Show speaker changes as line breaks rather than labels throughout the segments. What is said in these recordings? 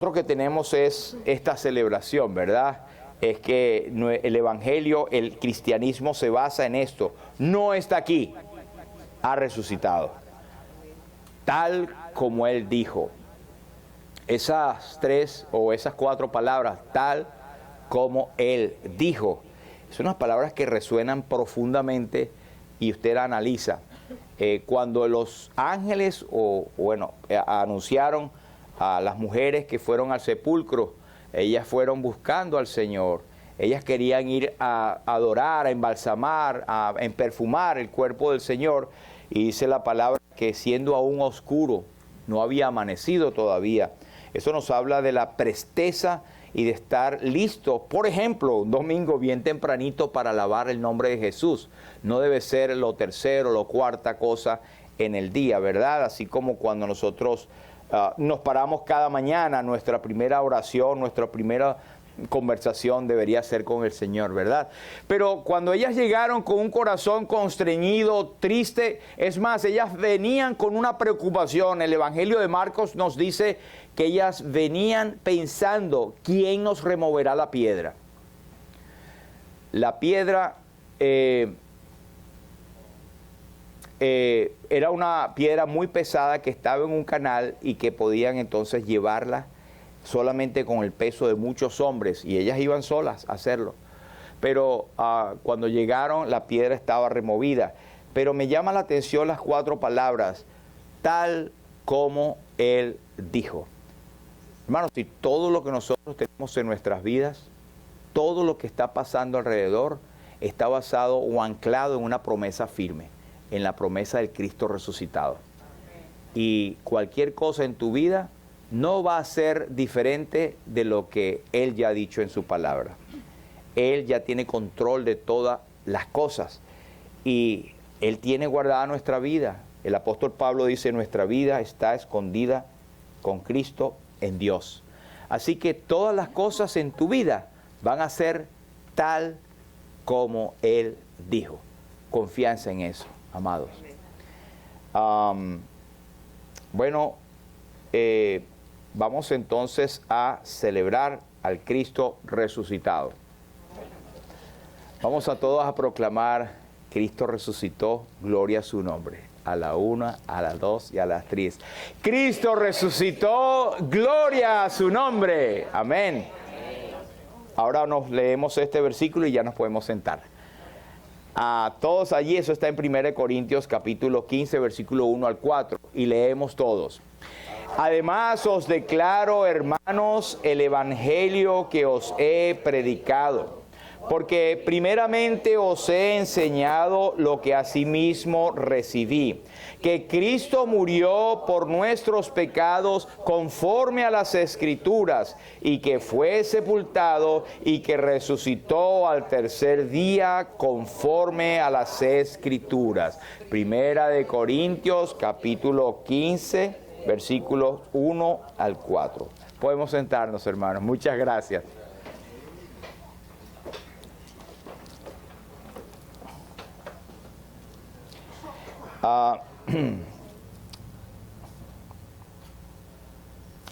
Lo que tenemos es esta celebración, ¿verdad? Es que el Evangelio, el cristianismo se basa en esto. No está aquí, ha resucitado. Tal como Él dijo. Esas 3 o esas 4 palabras, tal como Él dijo, son unas palabras que resuenan profundamente y usted la analiza. Cuando los ángeles, anunciaron a las mujeres que fueron al sepulcro, ellas fueron buscando al Señor. Ellas querían ir a adorar, a embalsamar, a perfumar el cuerpo del Señor. Y dice la palabra que siendo aún oscuro, no había amanecido todavía. Eso nos habla de la presteza y de estar listo, por ejemplo, un domingo bien tempranito para alabar el nombre de Jesús. No debe ser lo tercero, lo cuarta cosa en el día, ¿verdad? Así como cuando nosotros nos paramos cada mañana, nuestra primera oración, nuestra primera conversación debería ser con el Señor, ¿verdad? Pero cuando ellas llegaron con un corazón constreñido, triste, es más, ellas venían con una preocupación. El Evangelio de Marcos nos dice que ellas venían pensando, ¿quién nos removerá la piedra? La piedra era una piedra muy pesada que estaba en un canal y que podían entonces llevarla solamente con el peso de muchos hombres, y ellas iban solas a hacerlo. Pero cuando llegaron, la piedra estaba removida. Pero me llama la atención las 4 palabras, tal como Él dijo. Hermanos, si todo lo que nosotros tenemos en nuestras vidas, todo lo que está pasando alrededor, está basado o anclado en una promesa firme, en la promesa del Cristo resucitado. Y cualquier cosa en tu vida no va a ser diferente de lo que Él ya ha dicho en su palabra. Él ya tiene control de todas las cosas y Él tiene guardada nuestra vida. El apóstol Pablo dice, nuestra vida está escondida con Cristo en Dios. Así que todas las cosas en tu vida van a ser tal como Él dijo. Confianza en eso, amados. Vamos entonces a celebrar al Cristo resucitado. Vamos a todos a proclamar, Cristo resucitó, gloria a su nombre. A la 1, a las 2 y a las 3. Cristo resucitó, gloria a su nombre. Amén. Ahora nos leemos este versículo y ya nos podemos sentar. A todos allí, eso está en 1 Corintios capítulo 15, versículo 1 al 4. Y leemos todos. Además os declaro, hermanos, el evangelio que os he predicado, porque primeramente os he enseñado lo que asimismo recibí, que Cristo murió por nuestros pecados conforme a las Escrituras, y que fue sepultado y que resucitó al tercer día conforme a las Escrituras. 1 Corintios capítulo 15, versículos 1 al 4. Podemos sentarnos, hermanos. Muchas gracias.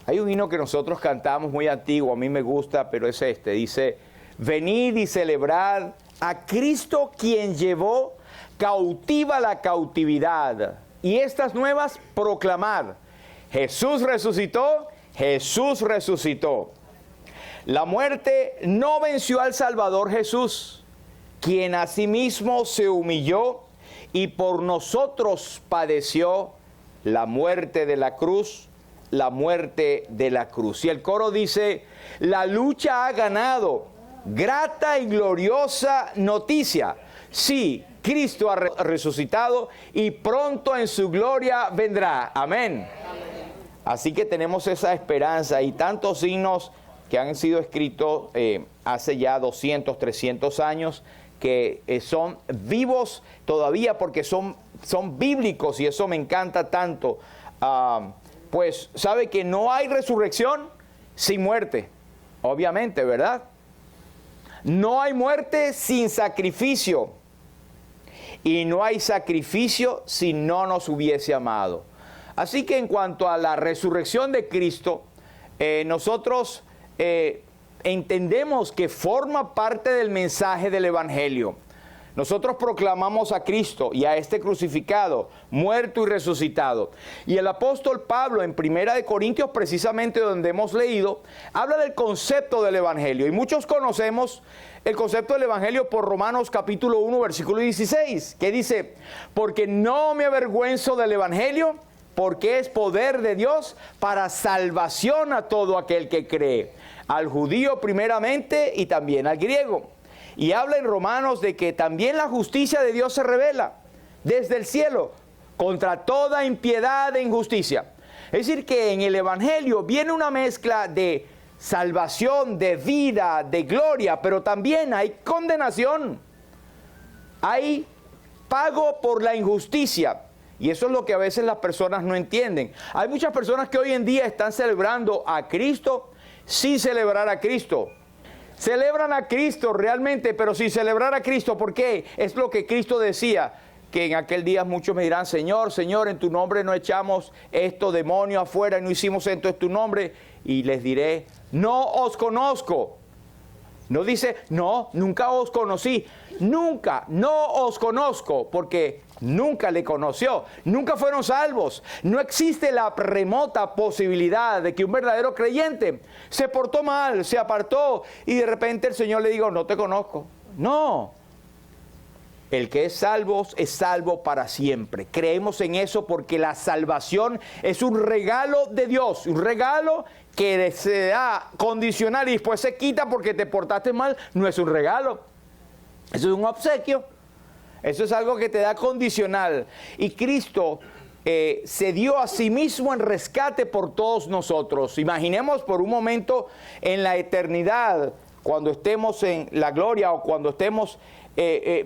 Hay un himno que nosotros cantamos muy antiguo, a mí me gusta, pero es este. Dice, venid y celebrad a Cristo quien llevó cautiva la cautividad, y estas nuevas proclamad. Jesús resucitó, Jesús resucitó. La muerte no venció al Salvador Jesús, quien asimismo se humilló y por nosotros padeció la muerte de la cruz, la muerte de la cruz. Y el coro dice, la lucha ha ganado, grata y gloriosa noticia. Sí, Cristo ha resucitado y pronto en su gloria vendrá. Amén. Así que tenemos esa esperanza y tantos signos que han sido escritos hace ya 200, 300 años, que son vivos todavía porque son bíblicos, y eso me encanta tanto. Pues sabe que no hay resurrección sin muerte, obviamente, ¿verdad? No hay muerte sin sacrificio, y no hay sacrificio si no nos hubiese amado. Así que en cuanto a la resurrección de Cristo, nosotros entendemos que forma parte del mensaje del Evangelio. Nosotros proclamamos a Cristo y a este crucificado, muerto y resucitado. Y el apóstol Pablo en 1 Corintios, precisamente donde hemos leído, habla del concepto del Evangelio. Y muchos conocemos el concepto del Evangelio por Romanos capítulo 1, versículo 16, que dice: porque no me avergüenzo del Evangelio, porque es poder de Dios para salvación a todo aquel que cree, al judío primeramente y también al griego. Y habla en Romanos de que también la justicia de Dios se revela desde el cielo contra toda impiedad e injusticia. Es decir, que en el Evangelio viene una mezcla de salvación, de vida, de gloria, pero también hay condenación. Hay pago por la injusticia. Y eso es lo que a veces las personas no entienden. Hay muchas personas que hoy en día están celebrando a Cristo sin celebrar a Cristo. Celebran a Cristo realmente, pero sin celebrar a Cristo. ¿Por qué? Es lo que Cristo decía, que en aquel día muchos me dirán: Señor, Señor, en tu nombre no echamos estos demonios afuera y no hicimos esto en tu nombre. Y les diré: no os conozco. No dice: no, nunca os conocí. Nunca, no os conozco, porque nunca le conoció. Nunca fueron salvos. No existe la remota posibilidad de que un verdadero creyente se portó mal, se apartó y de repente el Señor le diga: no te conozco. No. El que es salvo para siempre. Creemos en eso porque la salvación es un regalo de Dios, un regalo que se da condicional y después se quita porque te portaste mal. No es un regalo, eso es un obsequio, eso es algo que te da condicional. Y Cristo se dio a sí mismo en rescate por todos nosotros. Imaginemos por un momento en la eternidad, cuando estemos en la gloria o cuando estemos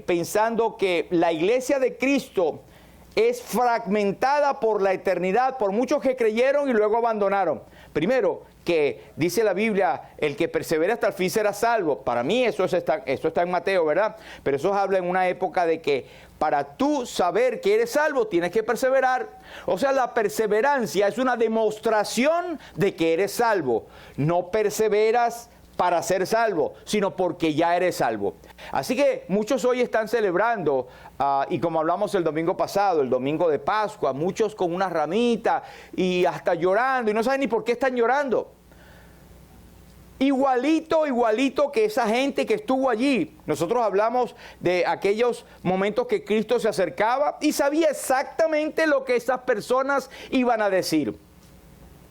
pensando que la iglesia de Cristo es fragmentada por la eternidad, por muchos que creyeron y luego abandonaron. Primero, que dice la Biblia: el que persevera hasta el fin será salvo. Para mí eso está en Mateo, ¿verdad? Pero eso habla en una época de que para tú saber que eres salvo tienes que perseverar. O sea, la perseverancia es una demostración de que eres salvo. No perseveras para ser salvo, sino porque ya eres salvo. Así que muchos hoy están celebrando, y como hablamos el domingo pasado, el domingo de Pascua, muchos con una ramita y hasta llorando, y no saben ni por qué están llorando. Igualito que esa gente que estuvo allí. Nosotros hablamos de aquellos momentos que Cristo se acercaba y sabía exactamente lo que esas personas iban a decir.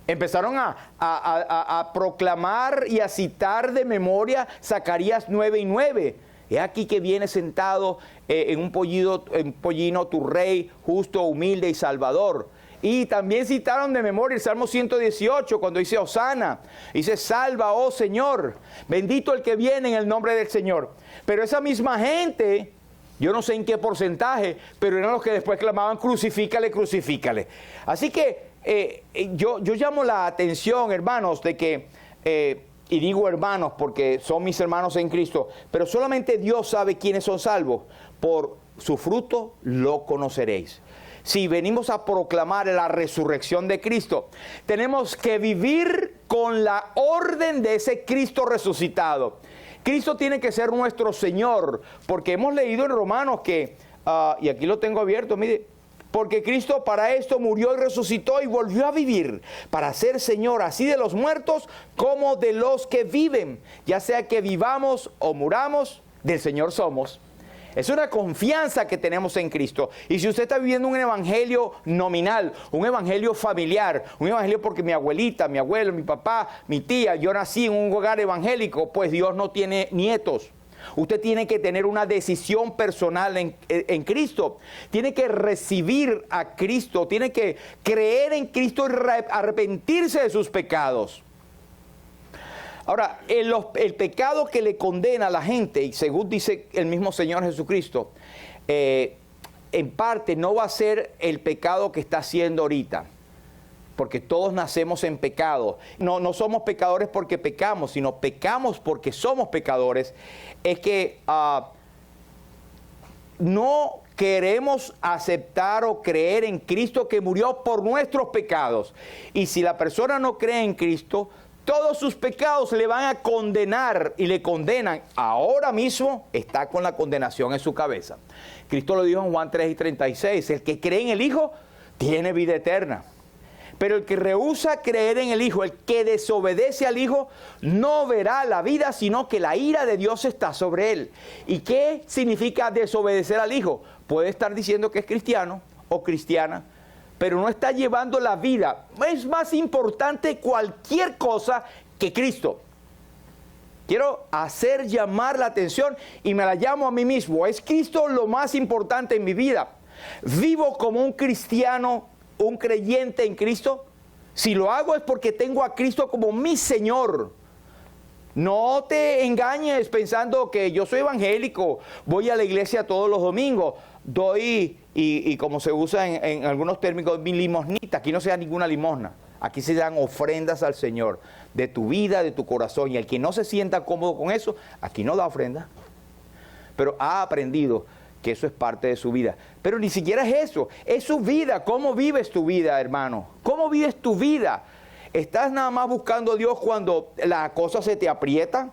Empezaron a proclamar y a citar de memoria Zacarías 9:9. He aquí que viene sentado en un pollino tu rey, justo, humilde y salvador. Y también citaron de memoria el Salmo 118, cuando dice Hosana. Dice: salva, oh Señor, bendito el que viene en el nombre del Señor. Pero esa misma gente, yo no sé en qué porcentaje, pero eran los que después clamaban: crucifícale, crucifícale. Así que yo llamo la atención, hermanos, de que, y digo hermanos porque son mis hermanos en Cristo, pero solamente Dios sabe quiénes son salvos. Por su fruto lo conoceréis. Si venimos a proclamar la resurrección de Cristo, tenemos que vivir con la orden de ese Cristo resucitado. Cristo tiene que ser nuestro Señor, porque hemos leído en Romanos que, y aquí lo tengo abierto, mire, porque Cristo para esto murió y resucitó y volvió a vivir, para ser Señor así de los muertos como de los que viven. Ya sea que vivamos o muramos, del Señor somos. Es una confianza que tenemos en Cristo. Y si usted está viviendo un evangelio nominal, un evangelio familiar, un evangelio porque mi abuelita, mi abuelo, mi papá, mi tía, yo nací en un hogar evangélico, pues Dios no tiene nietos. Usted tiene que tener una decisión personal en Cristo. Tiene que recibir a Cristo. Tiene que creer en Cristo y arrepentirse de sus pecados. Ahora, el pecado que le condena a la gente, y según dice el mismo Señor Jesucristo, en parte no va a ser el pecado que está haciendo ahorita. Porque todos nacemos en pecado. No somos pecadores porque pecamos, sino pecamos porque somos pecadores. Es que no queremos aceptar o creer en Cristo que murió por nuestros pecados. Y si la persona no cree en Cristo, todos sus pecados le van a condenar y le condenan. Ahora mismo está con la condenación en su cabeza. Cristo lo dijo en Juan 3:36, el que cree en el Hijo tiene vida eterna. Pero el que rehúsa creer en el Hijo, el que desobedece al Hijo, no verá la vida, sino que la ira de Dios está sobre él. ¿Y qué significa desobedecer al Hijo? Puede estar diciendo que es cristiano o cristiana, pero no está llevando la vida. Es más importante cualquier cosa que Cristo. Quiero hacer llamar la atención y me la llamo a mí mismo. ¿Es Cristo lo más importante en mi vida? ¿Vivo como un cristiano, un creyente en Cristo? Si lo hago es porque tengo a Cristo como mi Señor. No te engañes pensando que yo soy evangélico, voy a la iglesia todos los domingos, doy, y como se usa en algunos términos, mi limosnita. Aquí no se da ninguna limosna, aquí se dan ofrendas al Señor, de tu vida, de tu corazón, y el que no se sienta cómodo con eso, aquí no da ofrenda, pero ha aprendido que eso es parte de su vida. Pero ni siquiera es eso, es su vida. ¿Cómo vives tu vida, hermano? ¿Cómo vives tu vida? ¿Estás nada más buscando a Dios cuando la cosa se te aprieta?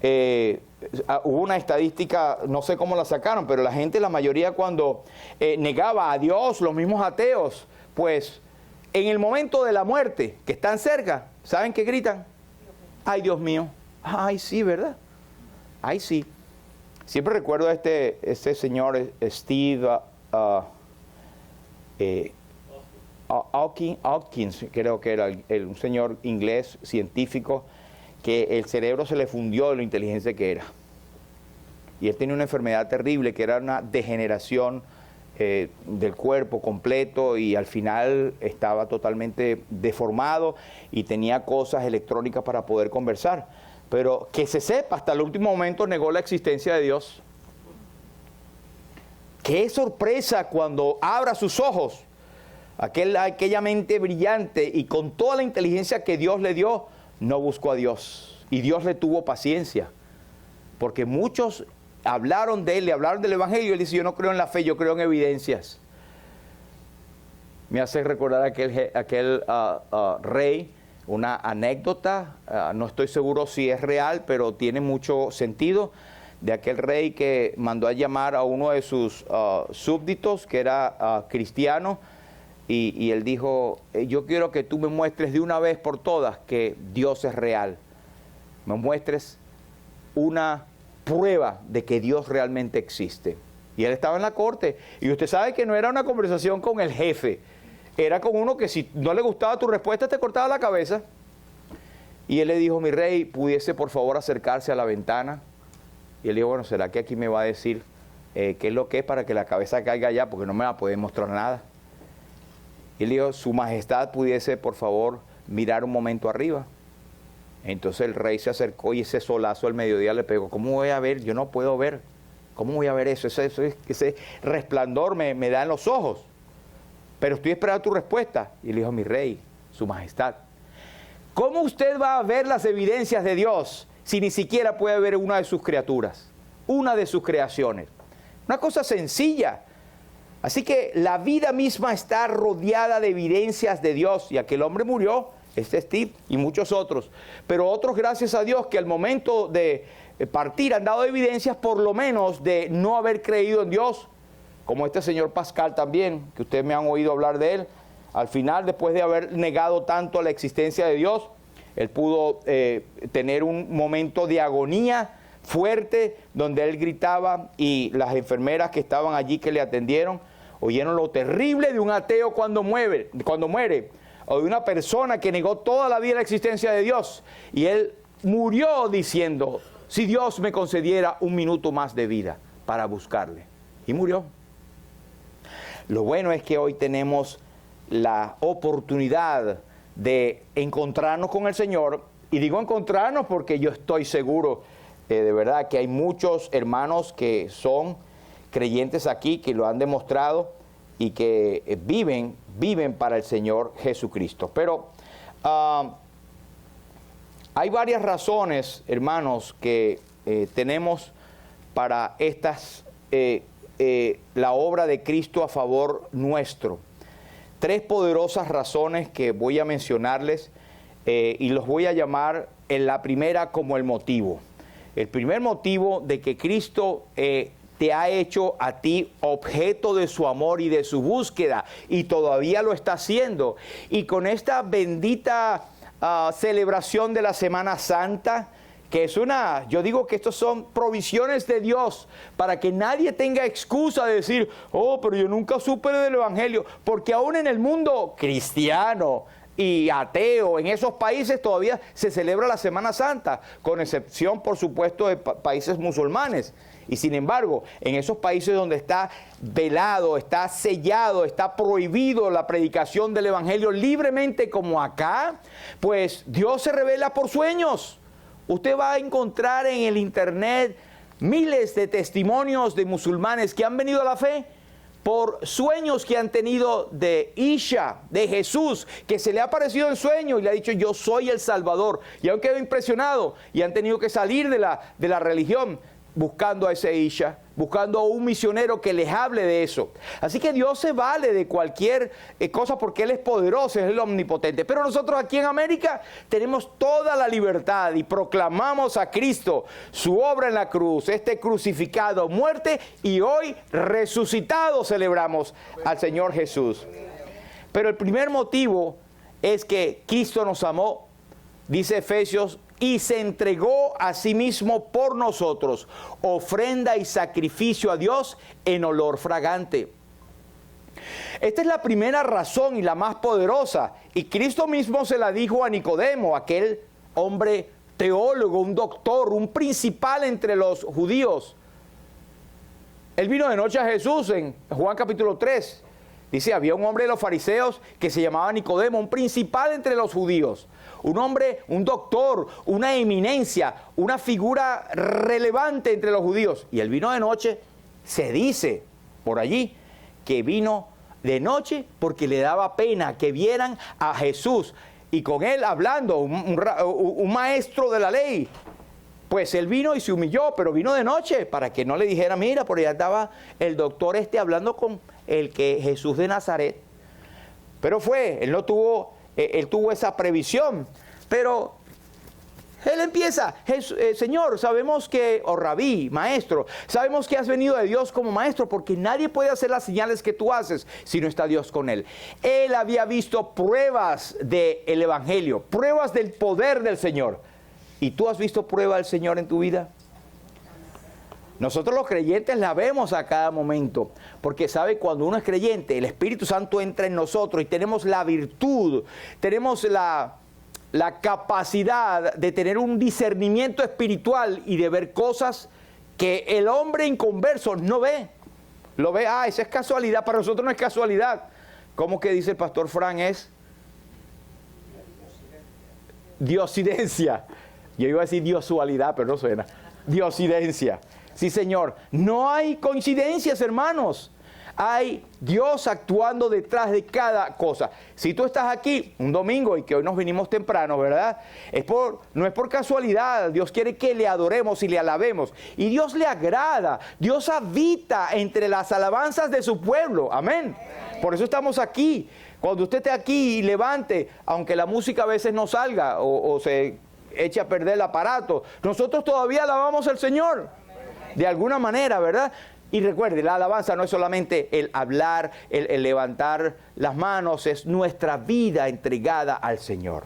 Hubo una estadística, no sé cómo la sacaron, pero la gente, la mayoría cuando negaba a Dios, los mismos ateos, pues en el momento de la muerte, que están cerca, ¿saben qué gritan? ¡Ay, Dios mío! ¡Ay, sí, ¿verdad? ¡Ay, sí! Siempre recuerdo a este señor Steve Hawkins, creo que era un señor inglés científico, que el cerebro se le fundió de lo inteligente que era. Y él tenía una enfermedad terrible, que era una degeneración del cuerpo completo, y al final estaba totalmente deformado y tenía cosas electrónicas para poder conversar. Pero que se sepa, hasta el último momento negó la existencia de Dios. ¡Qué sorpresa cuando abra sus ojos! Aquella mente brillante y con toda la inteligencia que Dios le dio, no buscó a Dios. Y Dios le tuvo paciencia. Porque muchos hablaron de él, le hablaron del Evangelio, y él dice: yo no creo en la fe, yo creo en evidencias. Me hace recordar aquel rey, una anécdota, no estoy seguro si es real, pero tiene mucho sentido, de aquel rey que mandó a llamar a uno de sus súbditos, que era cristiano, y él dijo: yo quiero que tú me muestres de una vez por todas que Dios es real. Me muestres una prueba de que Dios realmente existe. Y él estaba en la corte, y usted sabe que no era una conversación con el jefe, era con uno que si no le gustaba tu respuesta te cortaba la cabeza. Y él le dijo: mi rey, ¿pudiese por favor acercarse a la ventana? Y él dijo: bueno, ¿será que aquí me va a decir qué es lo que es para que la cabeza caiga allá? Porque no me va a poder mostrar nada. Y él dijo: su majestad, ¿pudiese por favor mirar un momento arriba? Entonces el rey se acercó, y ese solazo al mediodía le pegó. ¿Cómo voy a ver? Yo no puedo ver. ¿Cómo voy a ver eso? Ese resplandor me da en los ojos. Pero estoy esperando tu respuesta. Y le dijo: mi rey, su majestad, ¿cómo usted va a ver las evidencias de Dios si ni siquiera puede ver una de sus criaturas, una de sus creaciones? Una cosa sencilla. Así que la vida misma está rodeada de evidencias de Dios. Y aquel hombre murió, Steve y muchos otros. Pero otros, gracias a Dios, que al momento de partir han dado evidencias por lo menos de no haber creído en Dios. Como este señor Pascal también, que ustedes me han oído hablar de él. Al final, después de haber negado tanto la existencia de Dios, él pudo tener un momento de agonía fuerte, donde él gritaba, y las enfermeras que estaban allí, que le atendieron, oyeron lo terrible de un ateo cuando muere, o de una persona que negó toda la vida la existencia de Dios. Y él murió diciendo: si Dios me concediera un minuto más de vida para buscarle. Y murió. Lo bueno es que hoy tenemos la oportunidad de encontrarnos con el Señor. Y digo encontrarnos porque yo estoy seguro, de verdad, que hay muchos hermanos que son creyentes aquí, que lo han demostrado y que viven para el Señor Jesucristo. Pero hay varias razones, hermanos, que tenemos para la obra de Cristo a favor nuestro. 3 poderosas razones que voy a mencionarles y los voy a llamar en la primera como el motivo. El primer motivo de que Cristo te ha hecho a ti objeto de su amor y de su búsqueda, y todavía lo está haciendo. Y con esta bendita celebración de la Semana Santa, que es yo digo que estos son provisiones de Dios para que nadie tenga excusa de decir, oh, pero yo nunca supe del Evangelio, porque aún en el mundo cristiano y ateo, en esos países todavía se celebra la Semana Santa, con excepción, por supuesto, de países musulmanes. Y sin embargo, en esos países donde está velado, está sellado, está prohibido la predicación del Evangelio libremente como acá, pues Dios se revela por sueños. Usted va a encontrar en el internet miles de testimonios de musulmanes que han venido a la fe por sueños que han tenido de Isha, de Jesús, que se le ha aparecido en sueño y le ha dicho, yo soy el Salvador. Y han quedado impresionados y han tenido que salir de la religión buscando a ese Isha, buscando a un misionero que les hable de eso. Así que Dios se vale de cualquier cosa porque Él es poderoso, es el omnipotente. Pero nosotros aquí en América tenemos toda la libertad y proclamamos a Cristo, su obra en la cruz, este crucificado, muerte, y hoy resucitado celebramos al Señor Jesús. Pero el primer motivo es que Cristo nos amó, dice Efesios, y se entregó a sí mismo por nosotros, ofrenda y sacrificio a Dios en olor fragante. Esta es la primera razón y la más poderosa, y Cristo mismo se la dijo a Nicodemo, aquel hombre teólogo, un doctor, un principal entre los judíos. Él vino de noche a Jesús en Juan capítulo 3. Dice, había un hombre de los fariseos que se llamaba Nicodemo, un principal entre los judíos. Un hombre, un doctor, una eminencia, una figura relevante entre los judíos. Y él vino de noche, se dice por allí, que vino de noche porque le daba pena que vieran a Jesús. Y con él hablando, un maestro de la ley. Pues él vino y se humilló, pero vino de noche para que no le dijera, mira, por allá estaba el doctor hablando con el que Jesús de Nazaret. Pero él tuvo esa previsión, pero él empieza, Señor, sabemos que, rabí, maestro, sabemos que has venido de Dios como maestro, porque nadie puede hacer las señales que tú haces si no está Dios con él. Él había visto pruebas del Evangelio, pruebas del poder del Señor. ¿Y tú has visto prueba del Señor en tu vida? Nosotros los creyentes la vemos a cada momento, porque sabe, cuando uno es creyente, el Espíritu Santo entra en nosotros y tenemos la virtud, tenemos la capacidad de tener un discernimiento espiritual y de ver cosas que el hombre inconverso no ve. Lo ve, esa es casualidad, para nosotros no es casualidad. ¿Cómo que dice el pastor Fran? Es diosidencia. Yo iba a decir diosualidad, pero no suena. Diosidencia. Sí, Señor. No hay coincidencias, hermanos. Hay Dios actuando detrás de cada cosa. Si tú estás aquí un domingo y que hoy nos vinimos temprano, ¿verdad? No es por casualidad. Dios quiere que le adoremos y le alabemos. Y Dios le agrada. Dios habita entre las alabanzas de su pueblo. Amén. Por eso estamos aquí. Cuando usted esté aquí y levante, aunque la música a veces no salga o se eche a perder el aparato, nosotros todavía alabamos al Señor. De alguna manera, ¿verdad? Y recuerde, la alabanza no es solamente el hablar, el levantar las manos, es nuestra vida entregada al Señor.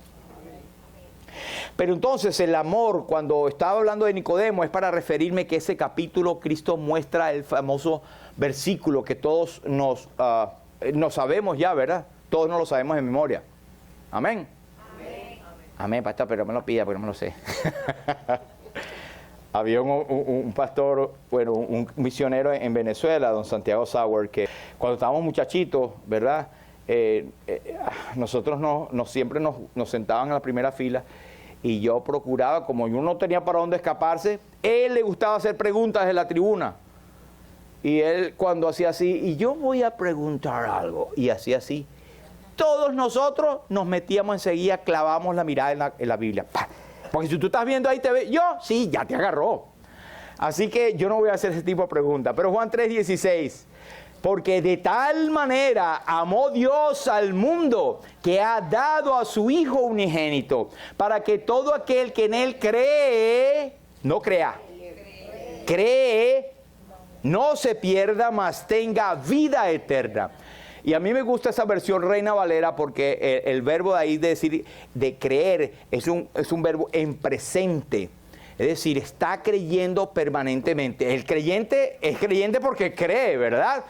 Pero entonces el amor, cuando estaba hablando de Nicodemo, es para referirme que ese capítulo Cristo muestra el famoso versículo que todos nos sabemos ya, ¿verdad? Todos nos lo sabemos de memoria. Amén. Amén, amén, pastor, pero me lo pida porque no me lo sé. Había un pastor, bueno, un misionero en Venezuela, don Santiago Sauer, que cuando estábamos muchachitos, ¿verdad? Nosotros siempre nos sentaban en la primera fila y yo procuraba, como yo no tenía para dónde escaparse, él le gustaba hacer preguntas de la tribuna. Y él cuando hacía así, y yo voy a preguntar algo, y hacía así, todos nosotros nos metíamos enseguida, clavamos la mirada en la Biblia. ¡Pah! Porque si tú estás viendo ahí, te ve, yo, sí, ya te agarró. Así que yo no voy a hacer ese tipo de preguntas. Pero Juan 3:16 Porque de tal manera amó Dios al mundo que ha dado a su Hijo unigénito, para que todo aquel que en Él cree, no crea, cree, no se pierda, mas tenga vida eterna. Y a mí me gusta esa versión Reina Valera porque el verbo de ahí de decir, de creer, es un verbo en presente. Es decir, está creyendo permanentemente. El creyente es creyente porque cree, ¿verdad?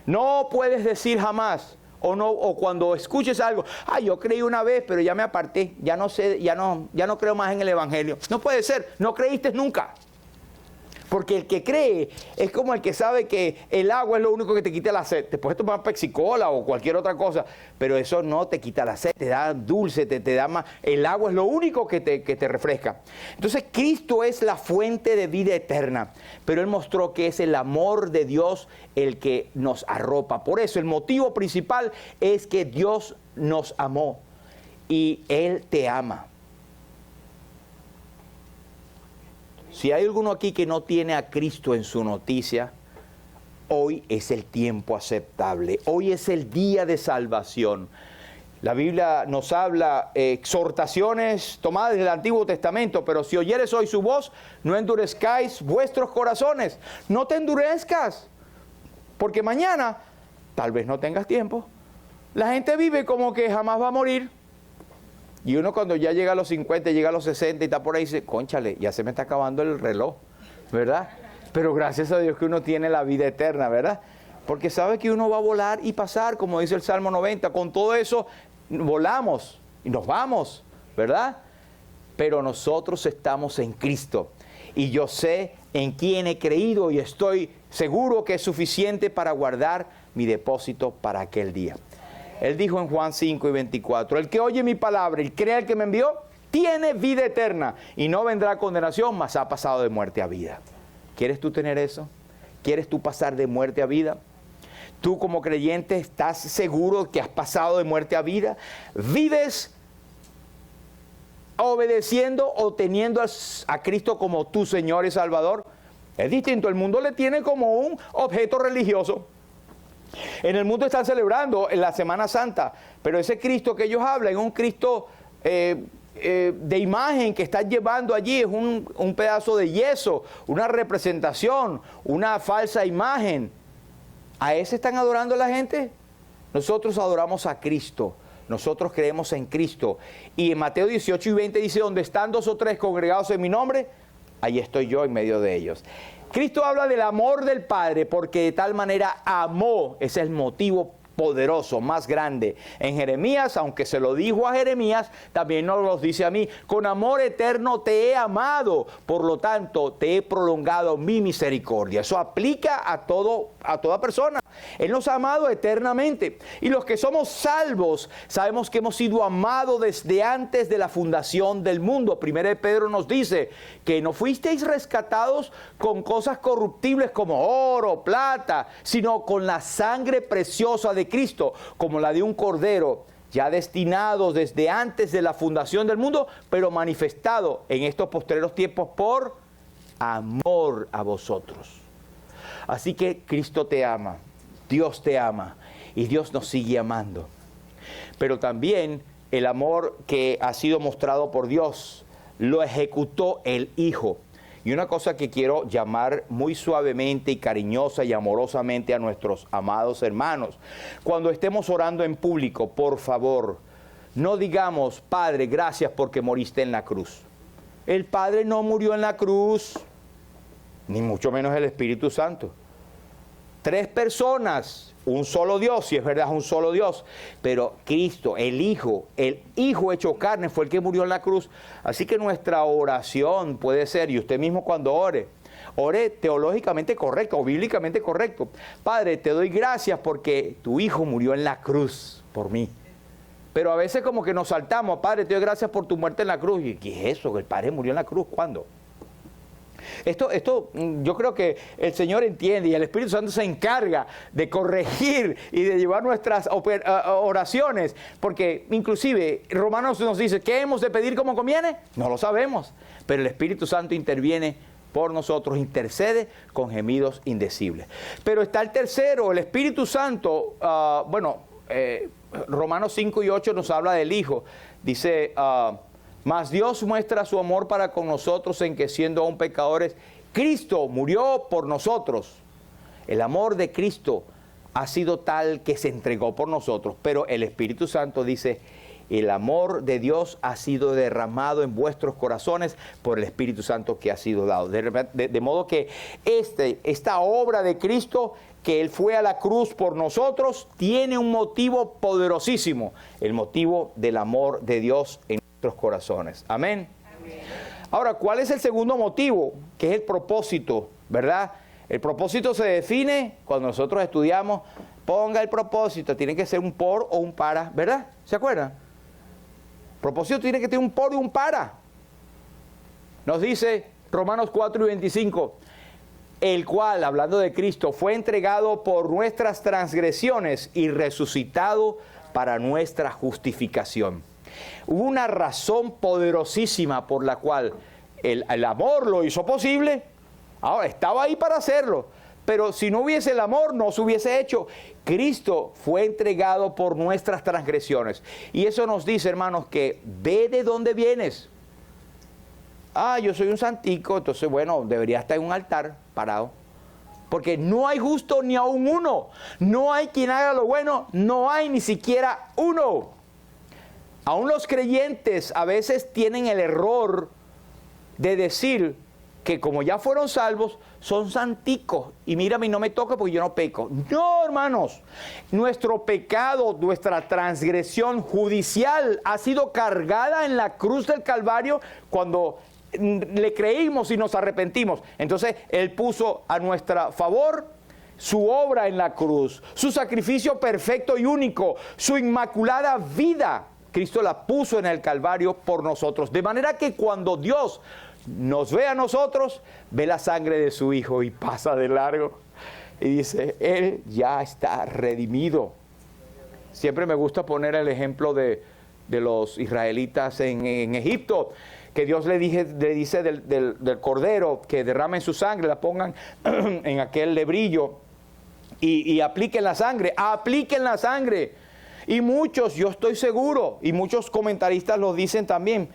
No puedes decir jamás, o cuando escuches algo, yo creí una vez, pero ya me aparté, ya no sé, ya no creo más en el Evangelio. No puede ser, no creíste nunca. Porque el que cree es como el que sabe que el agua es lo único que te quita la sed. Te puedes tomar Pepsi-Cola o cualquier otra cosa, pero eso no te quita la sed, te da dulce, te da más. El agua es lo único que te refresca. Entonces Cristo es la fuente de vida eterna, pero Él mostró que es el amor de Dios el que nos arropa. Por eso el motivo principal es que Dios nos amó y Él te ama. Si hay alguno aquí que no tiene a Cristo en su noticia, hoy es el tiempo aceptable. Hoy es el día de salvación. La Biblia nos habla exhortaciones tomadas del Antiguo Testamento, pero si oyeres hoy su voz, no endurezcáis vuestros corazones. No te endurezcas, porque mañana tal vez no tengas tiempo. La gente vive como que jamás va a morir. Y uno cuando ya llega a los 50, llega a los 60 y está por ahí, dice, cónchale, ya se me está acabando el reloj, ¿verdad? Pero gracias a Dios que uno tiene la vida eterna, ¿verdad? Porque sabe que uno va a volar y pasar, como dice el Salmo 90. Con todo eso volamos y nos vamos, ¿verdad? Pero nosotros estamos en Cristo. Y yo sé en quién he creído y estoy seguro que es suficiente para guardar mi depósito para aquel día. Él dijo en Juan 5 y 24, el que oye mi palabra y cree al que me envió, tiene vida eterna y no vendrá a condenación, mas ha pasado de muerte a vida. ¿Quieres tú tener eso? ¿Quieres tú pasar de muerte a vida? ¿Tú como creyente estás seguro que has pasado de muerte a vida? ¿Vives obedeciendo o teniendo a Cristo como tu Señor y Salvador? Es distinto, el mundo le tiene como un objeto religioso. En el mundo están celebrando en la Semana Santa, pero ese Cristo que ellos hablan es un Cristo de imagen que están llevando allí, es un pedazo de yeso, una representación, una falsa imagen. ¿A ese están adorando la gente? Nosotros adoramos a Cristo, nosotros creemos en Cristo. Y en Mateo 18 y 20 dice, donde están 2 o 3 congregados en mi nombre, ahí estoy yo en medio de ellos. Cristo habla del amor del Padre porque de tal manera amó, ese es el motivo poderoso, más grande. En Jeremías, aunque se lo dijo a Jeremías, también nos lo dice a mí, con amor eterno te he amado, por lo tanto te he prolongado mi misericordia. Eso aplica a toda persona. Él nos ha amado eternamente. Y los que somos salvos, sabemos que hemos sido amados desde antes de la fundación del mundo. Primero de Pedro nos dice que no fuisteis rescatados con cosas corruptibles como oro, plata, sino con la sangre preciosa de Cristo, como la de un cordero, ya destinado desde antes de la fundación del mundo, pero manifestado en estos postreros tiempos por amor a vosotros. Así que Cristo te ama, Dios te ama y Dios nos sigue amando. Pero también el amor que ha sido mostrado por Dios lo ejecutó el Hijo. Y una cosa que quiero llamar muy suavemente y cariñosa y amorosamente a nuestros amados hermanos. Cuando estemos orando en público, por favor, no digamos, Padre, gracias porque moriste en la cruz. El Padre no murió en la cruz, ni mucho menos el Espíritu Santo. 3 personas, un solo Dios, si es verdad, es un solo Dios. Pero Cristo, el Hijo hecho carne fue el que murió en la cruz. Así que nuestra oración puede ser, y usted mismo cuando ore teológicamente correcto o bíblicamente correcto. Padre, te doy gracias porque tu Hijo murió en la cruz por mí. Pero a veces como que nos saltamos, Padre, te doy gracias por tu muerte en la cruz. ¿Y qué es eso? ¿Que el Padre murió en la cruz? ¿Cuándo? Esto yo creo que el Señor entiende y el Espíritu Santo se encarga de corregir y de llevar nuestras oraciones, porque inclusive Romanos nos dice, ¿qué hemos de pedir como conviene? No lo sabemos, pero el Espíritu Santo interviene por nosotros, intercede con gemidos indecibles. Pero está el tercero, el Espíritu Santo. Romanos 5 y 8 nos habla del Hijo. Dice, mas Dios muestra su amor para con nosotros en que siendo aún pecadores, Cristo murió por nosotros. El amor de Cristo ha sido tal que se entregó por nosotros. Pero el Espíritu Santo dice, el amor de Dios ha sido derramado en vuestros corazones por el Espíritu Santo que ha sido dado. De modo que esta obra de Cristo, que Él fue a la cruz por nosotros, tiene un motivo poderosísimo, el motivo del amor de Dios en nuestros corazones. Amén. Amén. Ahora, ¿cuál es el segundo motivo? Que es el propósito, ¿verdad? El propósito se define cuando nosotros estudiamos, ponga el propósito, tiene que ser un por o un para, ¿verdad? ¿Se acuerdan? Propósito tiene que tener un por y un para. Nos dice Romanos 4 y 25, el cual, hablando de Cristo, fue entregado por nuestras transgresiones y resucitado para nuestra justificación. Hubo una razón poderosísima por la cual el amor lo hizo posible. Ahora, estaba ahí para hacerlo, pero si no hubiese el amor, no se hubiese hecho. Cristo fue entregado por nuestras transgresiones. Y eso nos dice, hermanos, que ve de dónde vienes. Yo soy un santico, entonces, bueno, debería estar en un altar parado. Porque no hay justo ni aún uno. No hay quien haga lo bueno, no hay ni siquiera uno. Aún los creyentes a veces tienen el error de decir que como ya fueron salvos, son santicos. Y mira, a mí no me toca porque yo no peco. No, hermanos. Nuestro pecado, nuestra transgresión judicial ha sido cargada en la cruz del Calvario cuando le creímos y nos arrepentimos. Entonces, Él puso a nuestro favor su obra en la cruz, su sacrificio perfecto y único, su inmaculada vida. Cristo la puso en el Calvario por nosotros. De manera que cuando Dios nos ve a nosotros, ve la sangre de su Hijo y pasa de largo. Y dice, Él ya está redimido. Siempre me gusta poner el ejemplo de los israelitas en Egipto, que Dios le dice del cordero que derramen su sangre, la pongan en aquel lebrillo y apliquen la sangre. ¡Apliquen la sangre! Y muchos, yo estoy seguro, y muchos comentaristas lo dicen también,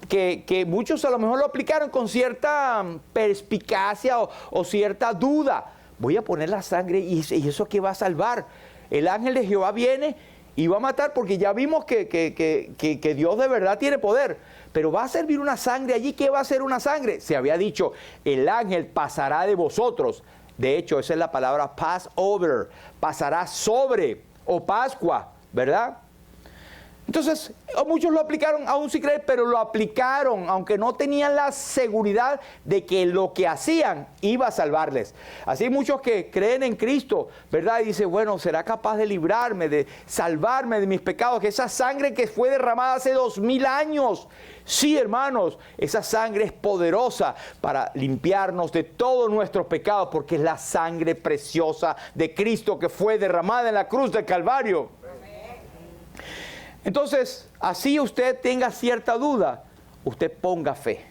que muchos a lo mejor lo aplicaron con cierta perspicacia o cierta duda. Voy a poner la sangre y eso que va a salvar. El ángel de Jehová viene y va a matar porque ya vimos que Dios de verdad tiene poder. Pero va a servir una sangre allí. ¿Qué va a ser una sangre? Se había dicho, el ángel pasará de vosotros. De hecho, esa es la palabra Passover. Pasará sobre o Pascua, ¿verdad? Entonces, muchos lo aplicaron aún sin creer, pero lo aplicaron, aunque no tenían la seguridad de que lo que hacían iba a salvarles. Así hay muchos que creen en Cristo, ¿verdad? Y dicen, bueno, ¿será capaz de librarme, de salvarme de mis pecados? Que esa sangre que fue derramada hace 2000 años. Sí, hermanos, esa sangre es poderosa para limpiarnos de todos nuestros pecados, porque es la sangre preciosa de Cristo que fue derramada en la cruz del Calvario. Entonces, así usted tenga cierta duda, usted ponga fe.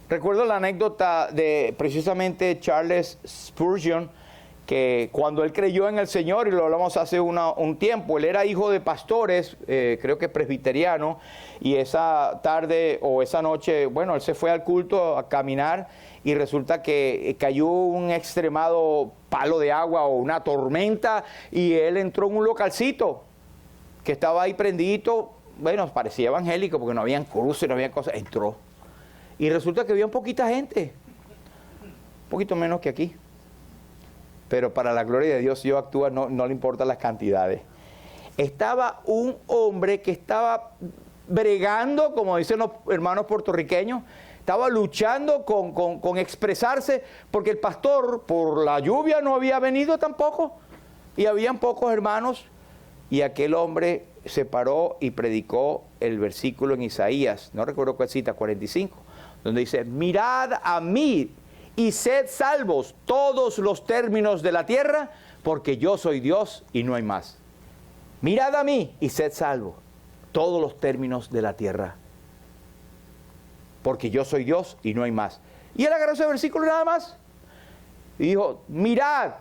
Recuerdo la anécdota de precisamente Charles Spurgeon, que cuando él creyó en el Señor, y lo hablamos hace un tiempo, él era hijo de pastores, creo que presbiteriano, y esa tarde o esa noche, bueno, él se fue al culto a caminar y resulta que cayó un extremado palo de agua o una tormenta y él entró en un localcito que estaba ahí prendidito, bueno, parecía evangélico porque no habían cruces, no había cosas, entró. Y resulta que había poquita gente, un poquito menos que aquí. Pero para la gloria de Dios, Dios actúa, no le importan las cantidades. Estaba un hombre que estaba bregando, como dicen los hermanos puertorriqueños, estaba luchando con expresarse, porque el pastor, por la lluvia, no había venido tampoco, y habían pocos hermanos. Y aquel hombre se paró y predicó el versículo en Isaías, no recuerdo cuál cita, 45, donde dice, mirad a mí y sed salvos todos los términos de la tierra, porque yo soy Dios y no hay más. Mirad a mí y sed salvos todos los términos de la tierra. porque yo soy Dios y no hay más. Y él agarró ese versículo nada más y dijo, mirad,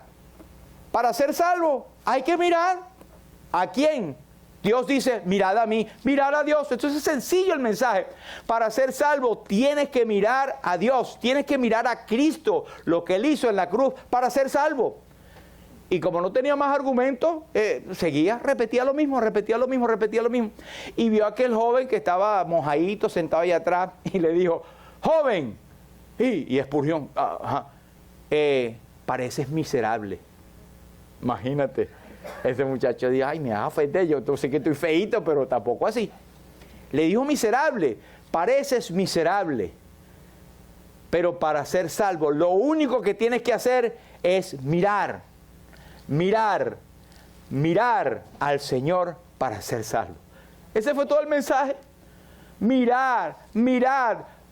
para ser salvo hay que mirar. ¿A quién? Dios dice, mirad a mí, mirad a Dios. Entonces es sencillo el mensaje. Para ser salvo tienes que mirar a Dios, tienes que mirar a Cristo, lo que Él hizo en la cruz para ser salvo. Y como no tenía más argumentos, seguía, repetía lo mismo. Y vio a aquel joven que estaba mojadito, sentado ahí atrás, y le dijo, joven, y Spurgeon, pareces miserable. Imagínate, ese muchacho dijo, ay, me vas a ofender, yo sé que estoy feíto, pero tampoco así. Le dijo miserable, pareces miserable. Pero para ser salvo, lo único que tienes que hacer es mirar al Señor para ser salvo. Ese fue todo el mensaje. Mirar,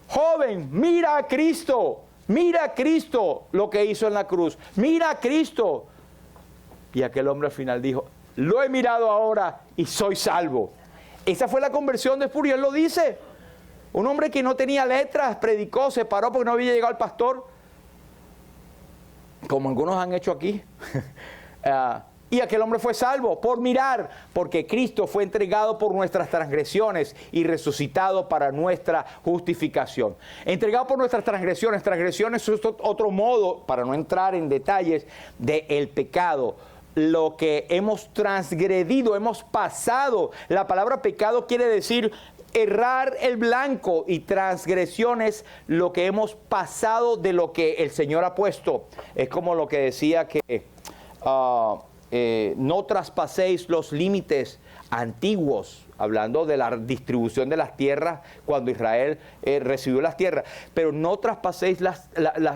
joven, mira a Cristo lo que hizo en la cruz, mira a Cristo. Y aquel hombre al final dijo, lo he mirado ahora y soy salvo. Esa fue la conversión de Spurgeon, él lo dice. Un hombre que no tenía letras, predicó, se paró porque no había llegado el pastor, como algunos han hecho aquí. Y aquel hombre fue salvo por mirar, porque Cristo fue entregado por nuestras transgresiones y resucitado para nuestra justificación. Entregado por nuestras transgresiones es otro modo, para no entrar en detalles, del pecado. Lo que hemos transgredido, hemos pasado. La palabra pecado quiere decir errar el blanco, y transgresión es lo que hemos pasado de lo que el Señor ha puesto. Es como lo que decía que no traspaséis los límites antiguos, hablando de la distribución de las tierras cuando Israel recibió las tierras, pero no traspaséis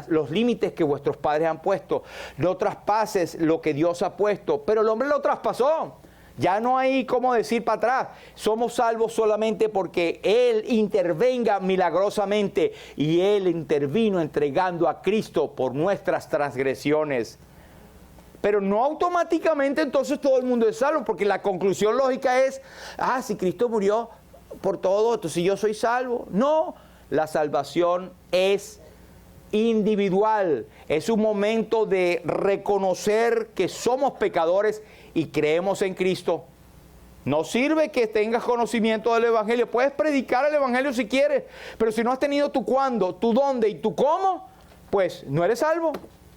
los límites que vuestros padres han puesto, no traspases lo que Dios ha puesto, pero el hombre lo traspasó. Ya no hay cómo decir para atrás. Somos salvos solamente porque Él intervenga milagrosamente, y Él intervino entregando a Cristo por nuestras transgresiones. Pero no automáticamente entonces todo el mundo es salvo, porque la conclusión lógica es, si Cristo murió por todo, entonces yo soy salvo. No, la salvación es individual, es un momento de reconocer que somos pecadores y creemos en Cristo. No sirve que tengas conocimiento del Evangelio, puedes predicar el Evangelio si quieres, pero si no has tenido tu cuándo, tu dónde y tu cómo, pues no eres salvo.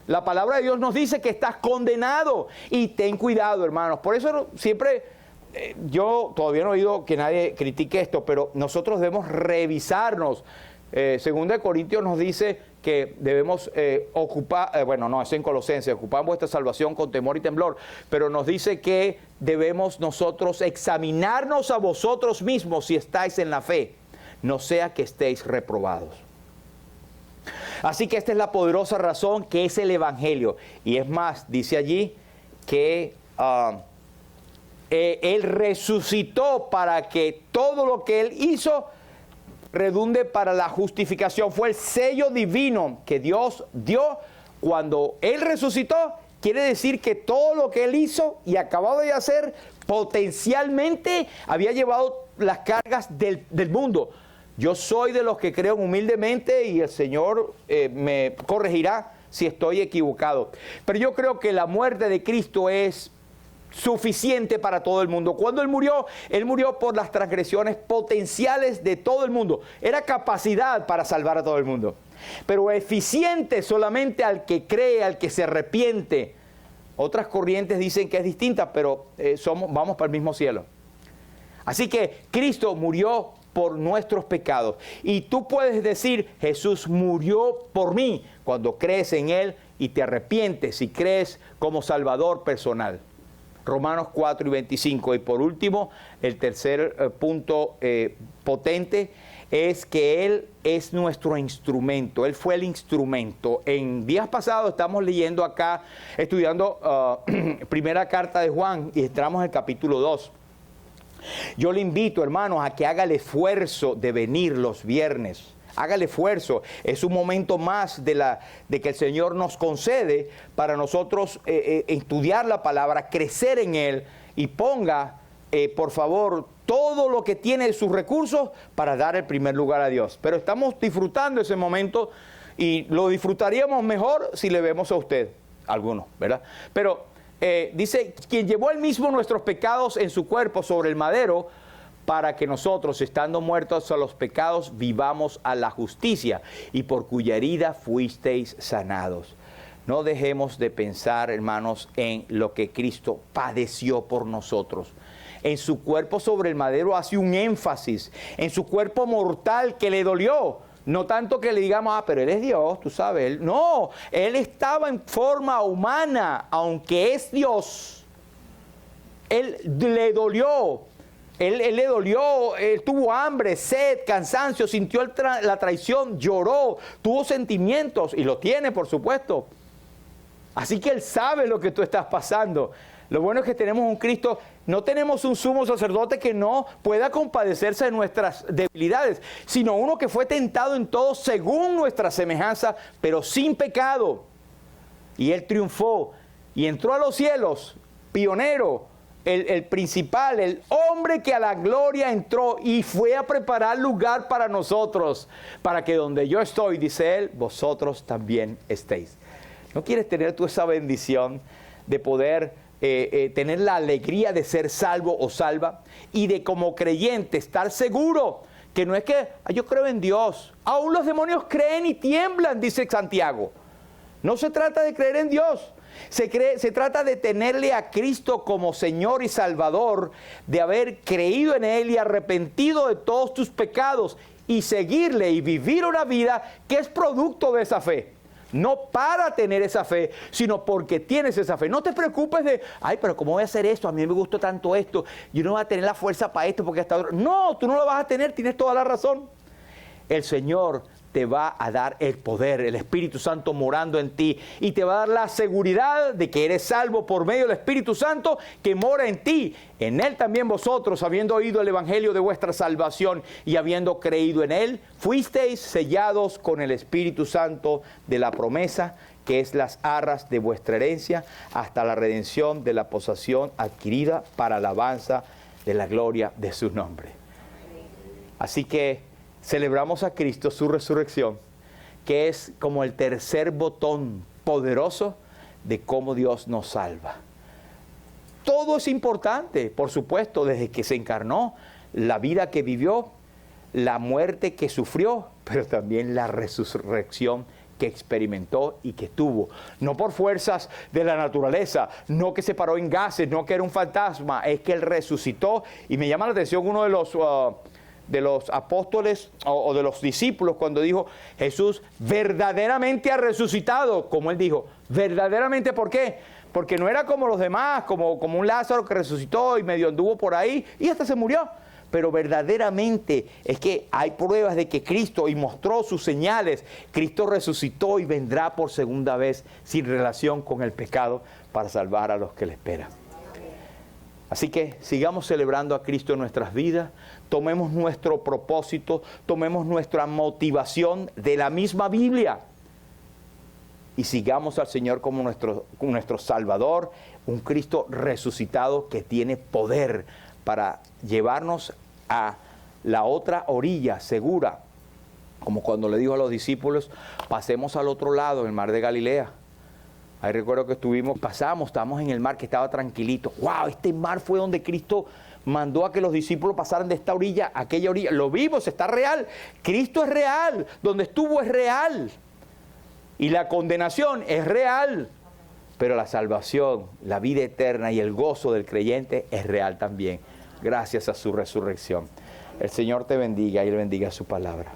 La palabra de Dios nos dice que estás condenado, y ten cuidado, hermanos. Por eso siempre, yo todavía no he oído que nadie critique esto, pero nosotros debemos revisarnos. Segunda de Corintios nos dice que debemos ocupar, es en Colosenses, ocupar vuestra salvación con temor y temblor, pero nos dice que debemos nosotros examinarnos a vosotros mismos si estáis en la fe, no sea que estéis reprobados. Así que esta es la poderosa razón que es el Evangelio. Y es más, dice allí que Él resucitó para que todo lo que Él hizo redunde para la justificación. Fue el sello divino que Dios dio cuando Él resucitó. Quiere decir que todo lo que Él hizo y acababa de hacer potencialmente había llevado las cargas del mundo. Yo soy de los que creo humildemente, y el Señor me corregirá si estoy equivocado. Pero yo creo que la muerte de Cristo es suficiente para todo el mundo. Cuando Él murió por las transgresiones potenciales de todo el mundo. Era capacidad para salvar a todo el mundo, pero eficiente solamente al que cree, al que se arrepiente. Otras corrientes dicen que es distinta, pero vamos para el mismo cielo. Así que Cristo murió por nuestros pecados, y tú puedes decir, Jesús murió por mí, cuando crees en Él y te arrepientes y crees como Salvador personal. Romanos 4:25. Y por último, el tercer punto potente es que Él es nuestro instrumento. Él fue el instrumento. En días pasados estamos leyendo acá, estudiando primera carta de Juan, y entramos en el capítulo 2. Yo le invito, hermanos, a que haga el esfuerzo de venir los viernes. Haga el esfuerzo. Es un momento más de que el Señor nos concede para nosotros estudiar la palabra, crecer en Él, y ponga, por favor, todo lo que tiene de sus recursos para dar el primer lugar a Dios. Pero estamos disfrutando ese momento y lo disfrutaríamos mejor si le vemos a usted, algunos, ¿verdad? Pero dice, quien llevó él mismo nuestros pecados en su cuerpo sobre el madero, para que nosotros, estando muertos a los pecados, vivamos a la justicia, y por cuya herida fuisteis sanados. No dejemos de pensar, hermanos, en lo que Cristo padeció por nosotros. En su cuerpo sobre el madero hace un énfasis, en su cuerpo mortal que le dolió. No tanto que le digamos, pero Él es Dios, tú sabes. No, Él estaba en forma humana, aunque es Dios. Él le dolió. Él le dolió, él tuvo hambre, sed, cansancio, sintió la traición, lloró, tuvo sentimientos, y lo tiene, por supuesto. Así que Él sabe lo que tú estás pasando. Lo bueno es que tenemos un Cristo, no tenemos un sumo sacerdote que no pueda compadecerse de nuestras debilidades, sino uno que fue tentado en todo según nuestra semejanza, pero sin pecado. Y Él triunfó y entró a los cielos, pionero, el principal, el hombre que a la gloria entró y fue a preparar lugar para nosotros, para que donde yo estoy, dice Él, vosotros también estéis. ¿No quieres tener tú esa bendición de poder tener la alegría de ser salvo o salva, y de como creyente estar seguro que no es que yo creo en Dios? Aún los demonios creen y tiemblan, dice Santiago. No se trata de creer en Dios. Se trata de tenerle a Cristo como Señor y Salvador, de haber creído en Él y arrepentido de todos tus pecados, y seguirle y vivir una vida que es producto de esa fe. No para tener esa fe, sino porque tienes esa fe. No te preocupes de, pero ¿cómo voy a hacer esto? A mí me gustó tanto esto, yo no voy a tener la fuerza para esto porque hasta ahora... No, tú no lo vas a tener, tienes toda la razón. El Señor te va a dar el poder, el Espíritu Santo morando en ti, y te va a dar la seguridad de que eres salvo por medio del Espíritu Santo que mora en ti. En Él también vosotros, habiendo oído el Evangelio de vuestra salvación y habiendo creído en Él, fuisteis sellados con el Espíritu Santo de la promesa, que es las arras de vuestra herencia, hasta la redención de la posesión adquirida para alabanza de la gloria de su nombre. Así que celebramos a Cristo, su resurrección, que es como el tercer botón poderoso de cómo Dios nos salva. Todo es importante, por supuesto, desde que se encarnó, la vida que vivió, la muerte que sufrió, pero también la resurrección que experimentó y que tuvo. No por fuerzas de la naturaleza, no que se paró en gases, no que era un fantasma, es que Él resucitó. Y me llama la atención uno de los apóstoles o de los discípulos cuando dijo, Jesús verdaderamente ha resucitado, como Él dijo, verdaderamente. ¿Por qué? Porque no era como los demás, como un Lázaro que resucitó y medio anduvo por ahí y hasta se murió. Pero verdaderamente es que hay pruebas de que Cristo, y mostró sus señales, Cristo resucitó y vendrá por segunda vez sin relación con el pecado para salvar a los que le esperan. Así que sigamos celebrando a Cristo en nuestras vidas, tomemos nuestro propósito, tomemos nuestra motivación de la misma Biblia y sigamos al Señor como nuestro Salvador, un Cristo resucitado que tiene poder para llevarnos a la otra orilla segura, como cuando le dijo a los discípulos, pasemos al otro lado, el mar de Galilea. Ahí recuerdo que estábamos en el mar que estaba tranquilito. ¡Wow! Este mar fue donde Cristo mandó a que los discípulos pasaran de esta orilla a aquella orilla. Lo vimos, está real. Cristo es real. Donde estuvo es real. Y la condenación es real. Pero la salvación, la vida eterna y el gozo del creyente es real también, gracias a su resurrección. El Señor te bendiga y Él bendiga su palabra.